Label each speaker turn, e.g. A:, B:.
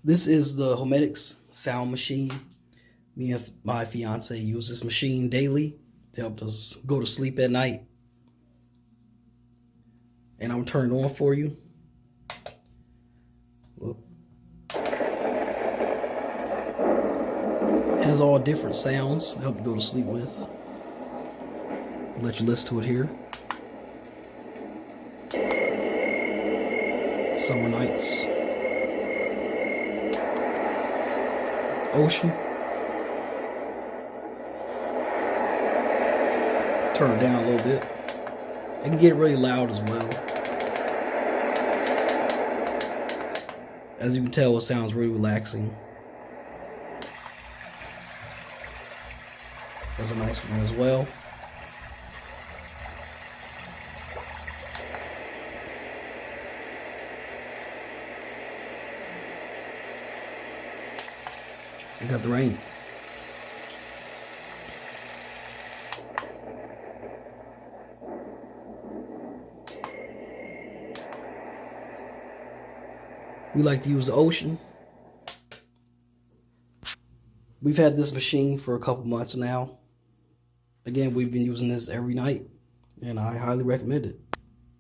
A: This is the Homedics sound machine. Me and my fiance use this machine daily to help us go to sleep at night. And I'm turning it on for you. Whoop. Has all different sounds to help you go to sleep with. I'll let you listen to it here. Summer nights. Ocean. Turn it down a little bit. It can get really loud as well. As you can tell, it sounds really relaxing. That's a nice one as well. We got the rain. We like to use the ocean. We've had this machine for a couple months now. Again, we've been using this every night, and I highly recommend it.